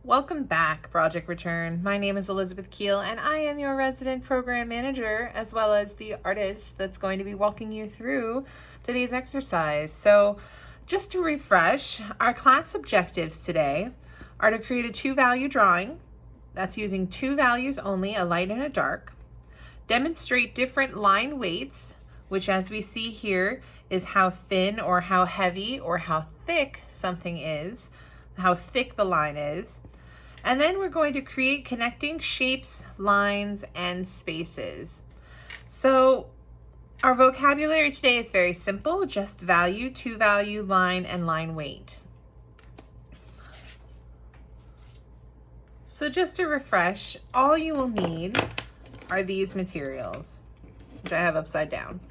Welcome back, Project Return. My name is Elizabeth Keel, and I am your resident program manager, as well as the artist that's going to be walking you through today's exercise. So, just to refresh, our class objectives today are to create a two-value drawing. That's using two values only, a light and a dark. Demonstrate different line weights, which as we see here is how thin or how heavy or how thick something is, how thick the line is. And then we're going to create connecting shapes, lines, and spaces. So our vocabulary today is very simple, just value, two value, line, and line weight. So just to refresh, all you will need are these materials, which I have upside down.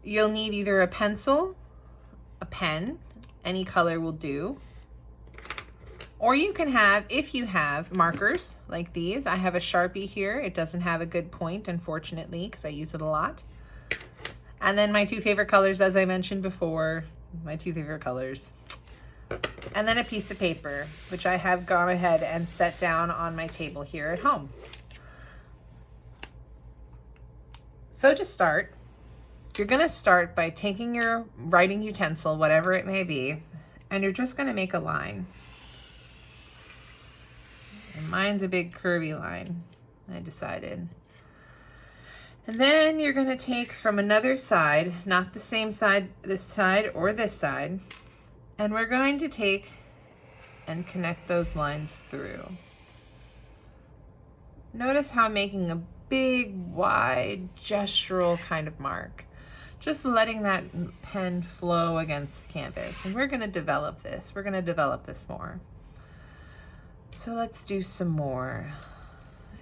You'll need either a pencil, a pen, any color will do, or you can have, if you have markers like these. I have a Sharpie here. It doesn't have a good point, unfortunately, because I use it a lot. And then my two favorite colors, as I mentioned before, my two favorite colors. And then a piece of paper, which I have gone ahead and set down on my table here at home. So to start, you're gonna start by taking your writing utensil, whatever it may be, and you're just gonna make a line. And mine's a big curvy line, I decided. And then you're gonna take from another side, not the same side, this side or this side, and we're going to take and connect those lines through. Notice how I'm making a big, wide, gestural kind of mark. Just letting that pen flow against the canvas. And we're gonna develop this. We're gonna develop this more. So let's do some more.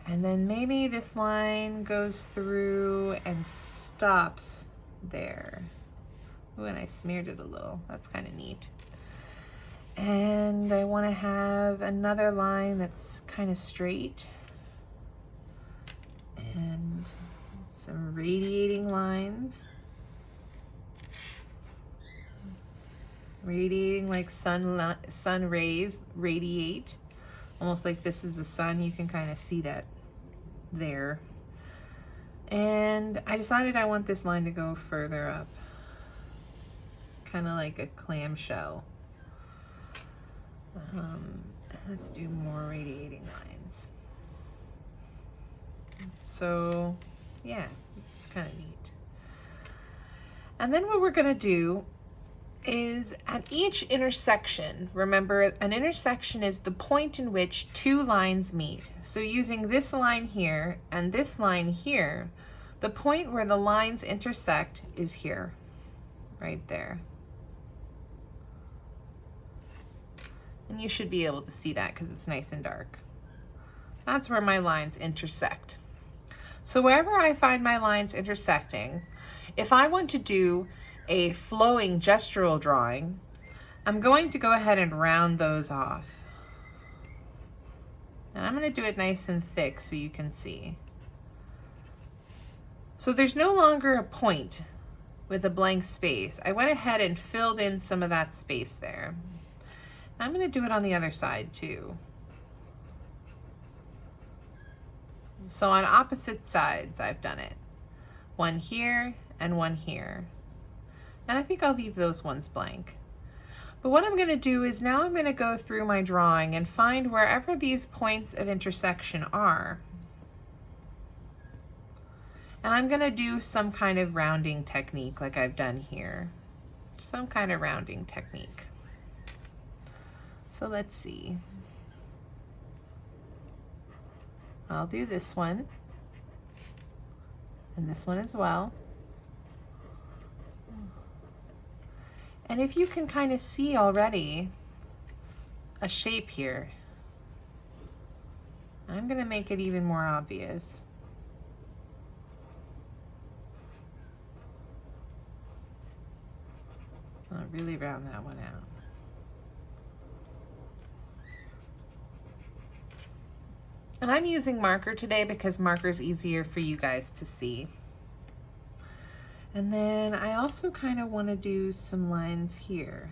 And then maybe this line goes through and stops there. Ooh, and I smeared it a little. That's kind of neat. And I want to have another line that's kind of straight. And some radiating lines. Radiating like sun rays radiate. Almost like this is the sun. You can kind of see that there. And I decided I want this line to go further up. Kind of like a clamshell. Let's do more radiating lines. So yeah, it's kind of neat. And then what we're gonna do is at each intersection, remember an intersection is the point in which two lines meet. So using this line here and this line here, the point where the lines intersect is here, right there. And you should be able to see that because it's nice and dark. That's where my lines intersect. So wherever I find my lines intersecting, if I want to do a flowing gestural drawing, I'm going to go ahead and round those off. And I'm going to do it nice and thick so you can see. So there's no longer a point with a blank space. I went ahead and filled in some of that space there. I'm going to do it on the other side too. So on opposite sides I've done it. One here and one here. And I think I'll leave those ones blank. But what I'm going to do is now I'm going to go through my drawing and find wherever these points of intersection are. And I'm going to do some kind of rounding technique like I've done here. Some kind of rounding technique. So let's see. I'll do this one. And this one as well. And if you can kind of see already a shape here, I'm going to make it even more obvious. I'll really round that one out. And I'm using marker today because marker is easier for you guys to see. And then I also kind of want to do some lines here.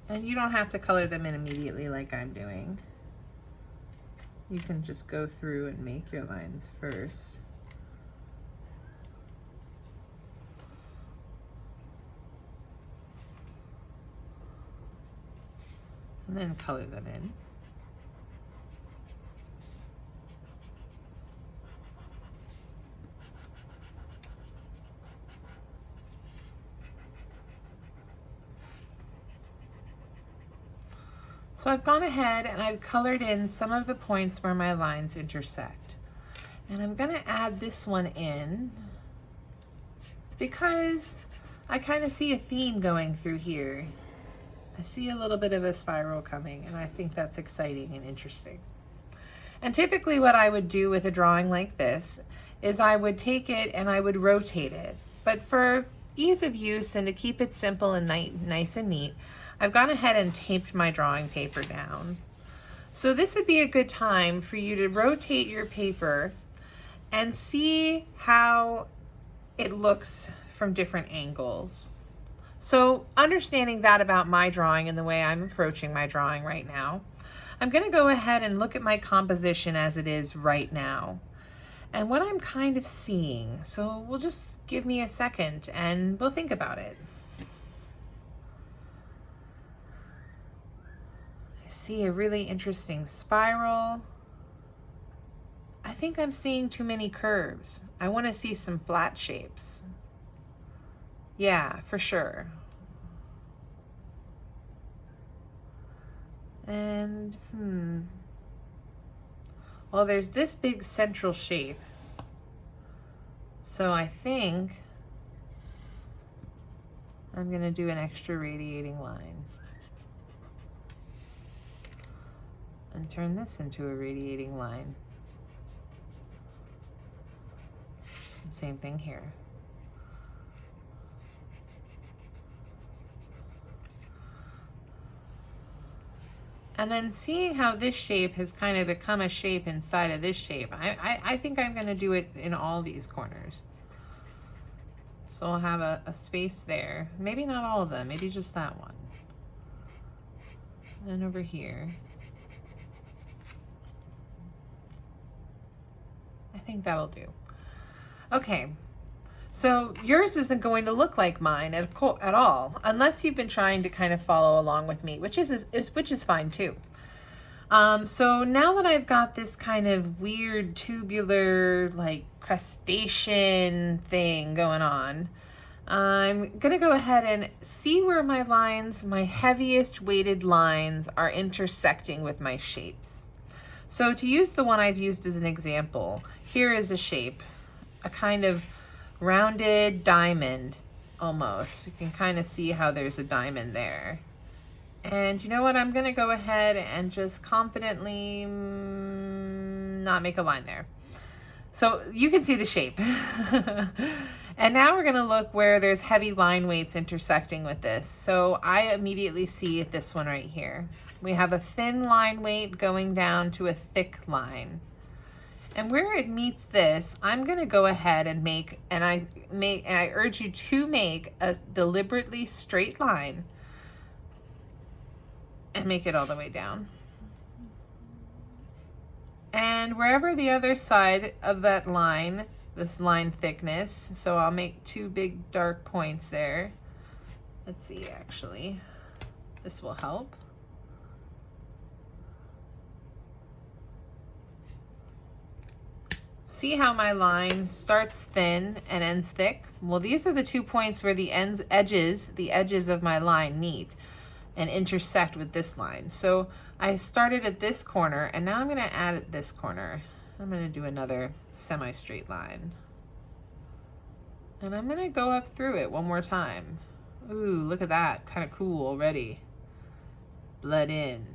And you don't have to color them in immediately like I'm doing. You can just go through and make your lines first. And then color them in. So I've gone ahead and I've colored in some of the points where my lines intersect. And I'm gonna add this one in because I kind of see a theme going through here. I see a little bit of a spiral coming, and I think that's exciting and interesting. And typically what I would do with a drawing like this is I would take it and I would rotate it. But for ease of use and to keep it simple and nice and neat, I've gone ahead and taped my drawing paper down. So this would be a good time for you to rotate your paper and see how it looks from different angles. So understanding that about my drawing and the way I'm approaching my drawing right now, I'm going to go ahead and look at my composition as it is right now and what I'm kind of seeing. So we'll just give me a second and we'll think about it. I see a really interesting spiral. I think I'm seeing too many curves. I want to see some flat shapes. Yeah, for sure. And, well, there's this big central shape. So I think I'm going to do an extra radiating line. And turn this into a radiating line. And same thing here. And then seeing how this shape has kind of become a shape inside of this shape, I think I'm going to do it in all these corners. So I'll have a space there. Maybe not all of them, maybe just that one. And over here. I think that'll do. Okay, so yours isn't going to look like mine at all, unless you've been trying to kind of follow along with me, which is fine too. So now that I've got this kind of weird tubular, like crustacean thing going on, I'm gonna go ahead and see where my lines, my heaviest weighted lines, are intersecting with my shapes. So to use the one I've used as an example, here is a shape, a kind of rounded diamond almost. You can kind of see how there's a diamond there. And you know what? I'm going to go ahead and just confidently not make a line there. So you can see the shape. And now we're going to look where there's heavy line weights intersecting with this. So I immediately see this one right here. We have a thin line weight going down to a thick line. And where it meets this, I'm going to go ahead and I urge you to make a deliberately straight line and make it all the way down. And wherever the other side of that line, this line thickness, so I'll make two big dark points there. Let's see, actually, this will help. See how my line starts thin and ends thick? Well, these are the 2 points where the edges of my line meet and intersect with this line. So I started at this corner and now I'm going to add at this corner. I'm going to do another semi-straight line. And I'm going to go up through it one more time. Ooh, look at that. Kind of cool already. Blend in.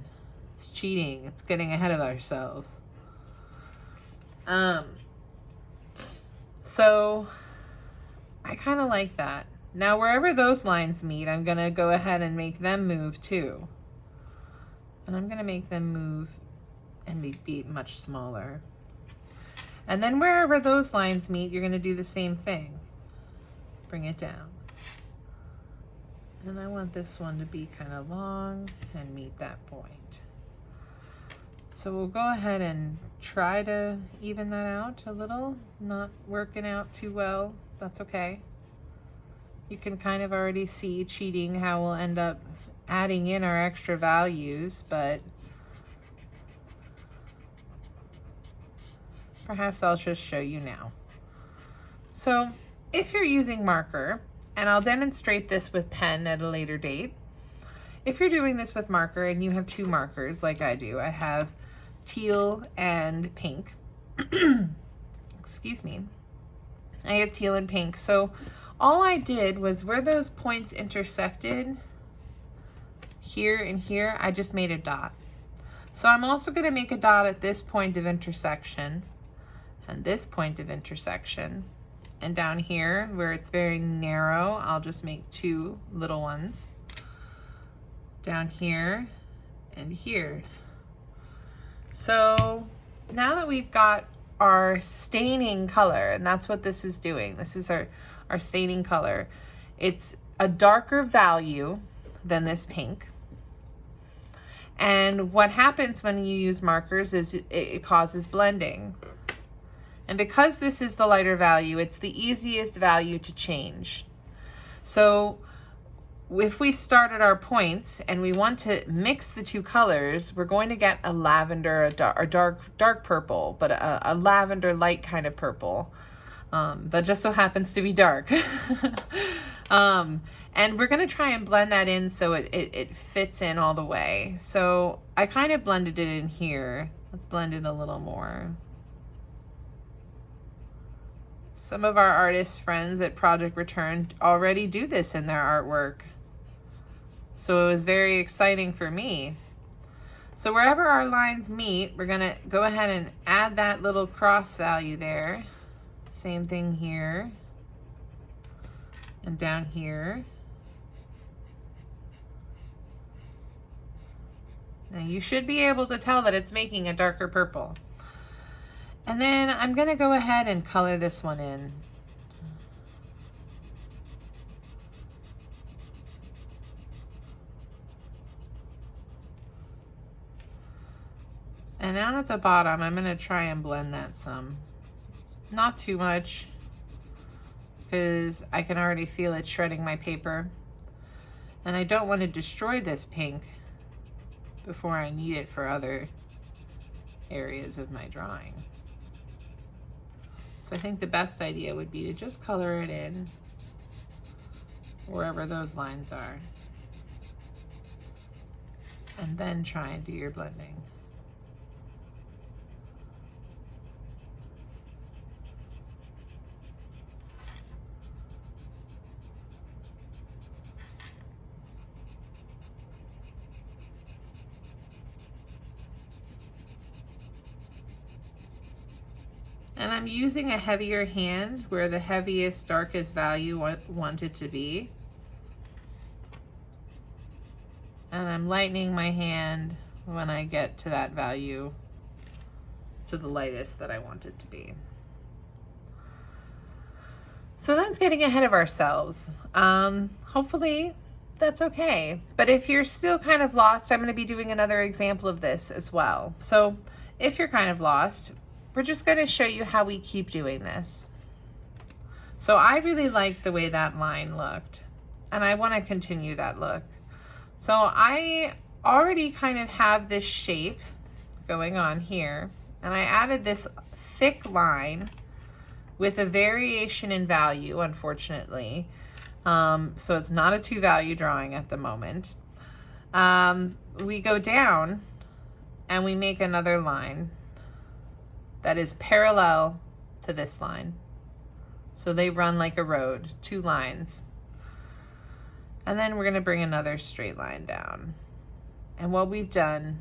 It's cheating. It's getting ahead of ourselves. So I kind of like that. Now wherever those lines meet, I'm going to go ahead and make them move too. And I'm going to make them move and be much smaller. And then wherever those lines meet, you're going to do the same thing. Bring it down. And I want this one to be kind of long and meet that point. So we'll go ahead and try to even that out a little. Not working out too well, that's okay. You can kind of already see cheating how we'll end up adding in our extra values, but perhaps I'll just show you now. So if you're using marker, and I'll demonstrate this with pen at a later date. If you're doing this with marker and you have two markers like I do, I have teal and pink. Excuse me. I have teal and pink. So all I did was where those points intersected, here and here, I just made a dot. So I'm also going to make a dot at this point of intersection and this point of intersection. And down here where it's very narrow, I'll just make two little ones. Down here and here. So now that we've got our staining color, and that's what this is doing. This is our staining color. It's a darker value than this pink. And what happens when you use markers is it causes blending. And because this is the lighter value, it's the easiest value to change. So if we start at our points and we want to mix the two colors, we're going to get a lavender, a dark purple, but a lavender light kind of purple that just so happens to be dark. And we're going to try and blend that in so it fits in all the way. So I kind of blended it in here. Let's blend it a little more. Some of our artist friends at Project Return already do this in their artwork. So it was very exciting for me. So wherever our lines meet, we're gonna go ahead and add that little cross value there. Same thing here and down here. Now you should be able to tell that it's making a darker purple. And then I'm gonna go ahead and color this one in. And down at the bottom, I'm gonna try and blend that some. Not too much, because I can already feel it shredding my paper. And I don't want to destroy this pink before I need it for other areas of my drawing. So I think the best idea would be to just color it in wherever those lines are. And then try and do your blending. And I'm using a heavier hand where the heaviest, darkest value want it to be. And I'm lightening my hand when I get to that value, to the lightest that I want it to be. So that's getting ahead of ourselves. Hopefully that's okay. But if you're still kind of lost, I'm going to be doing another example of this as well. So if you're kind of lost, we're just going to show you how we keep doing this. So I really liked the way that line looked, and I want to continue that look. So I already kind of have this shape going on here, and I added this thick line with a variation in value, unfortunately. So it's not a 2-value drawing at the moment. We go down and we make another line that is parallel to this line. So they run like a road, 2 lines. And then we're gonna bring another straight line down. And what we've done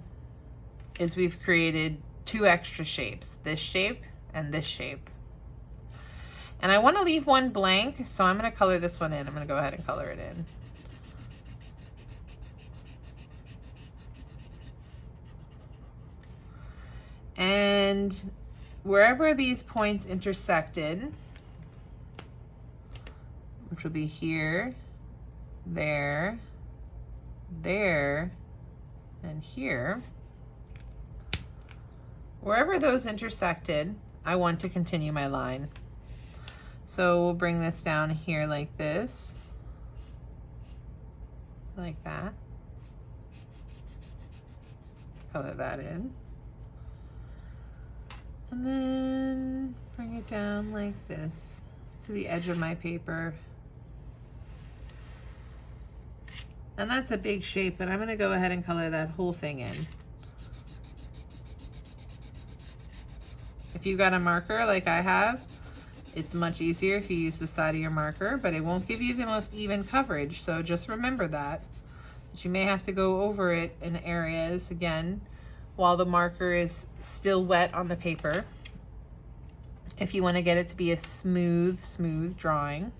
is we've created 2 extra shapes, this shape and this shape. And I wanna leave one blank, so I'm gonna color this one in. I'm gonna go ahead and color it in. And wherever these points intersected, which will be here there, there, and here. Wherever those intersected, I want to continue my line. So we'll bring this down here like this, like that. Color that in. And then bring it down like this to the edge of my paper. And that's a big shape, but I'm gonna go ahead and color that whole thing in. If you've got a marker like I have, it's much easier if you use the side of your marker, but it won't give you the most even coverage. So just remember that you may have to go over it in areas again while the marker is still wet on the paper if you want to get it to be a smooth drawing.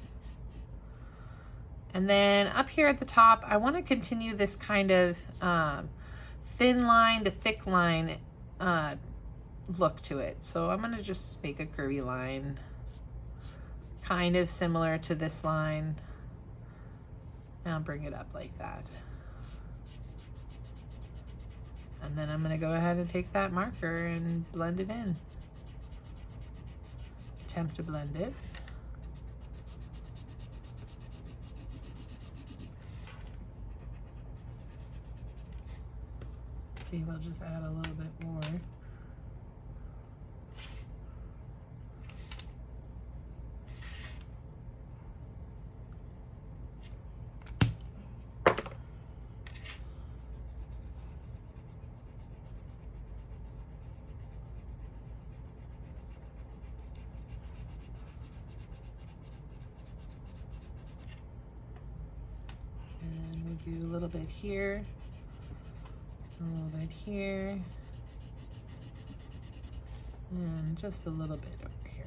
And then up here at the top, I want to continue this kind of thin line to thick line look to it. So I'm going to just make a curvy line, kind of similar to this line. And I'll bring it up like that. And then I'm going to go ahead and take that marker and blend it in. Attempt to blend it. See if I'll just add a little bit more. Do a little bit here, a little bit here, and just a little bit over here.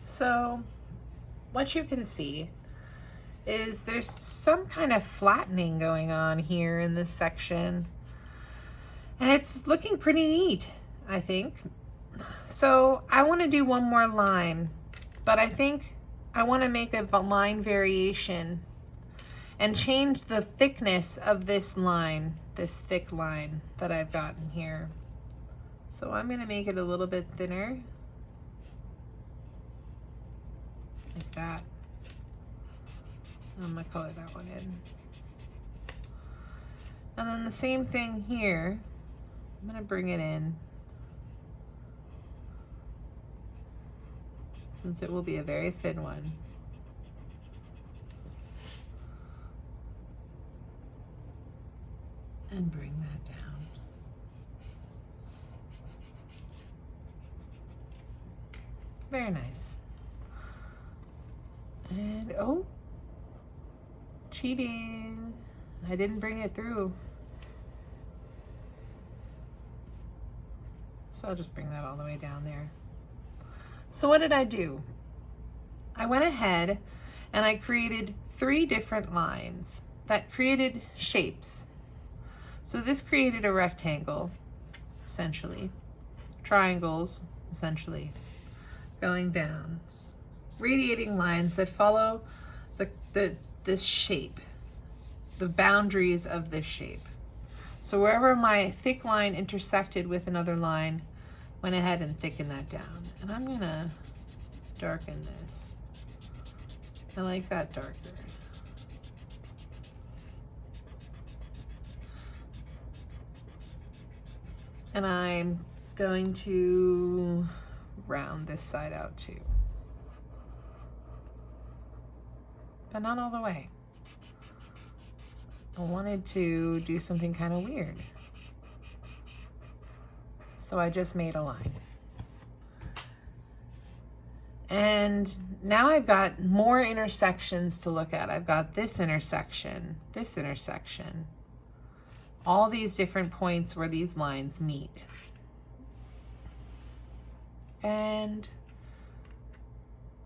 So what you can see is there's some kind of flattening going on here in this section, and it's looking pretty neat, I think. So I want to do one more line, but I think I want to make a line variation and change the thickness of this line, this thick line that I've gotten here. So I'm going to make it a little bit thinner, like that. I'm going to color that one in. And then the same thing here, I'm going to bring it in, since it will be a very thin one. And bring that down. Very nice. And oh, cheating. I didn't bring it through. So I'll just bring that all the way down there. So what did I do? I went ahead and I created 3 different lines that created shapes. So this created a rectangle, essentially, triangles, essentially, going down, radiating lines that follow this shape, the boundaries of this shape. So wherever my thick line intersected with another line, went ahead and thickened that down. And I'm gonna darken this. I like that darker. And I'm going to round this side out too. But not all the way. I wanted to do something kind of weird. So I just made a line. And now I've got more intersections to look at. I've got this intersection, all these different points where these lines meet. And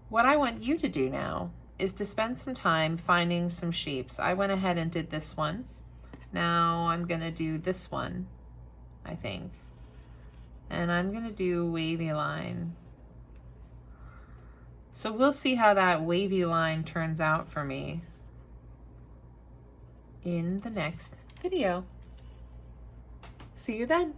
what I want you to do now is to spend some time finding some shapes. I went ahead and did this one. Now I'm gonna do this one, I think. And I'm gonna do wavy line. So we'll see how that wavy line turns out for me in the next video. See you then.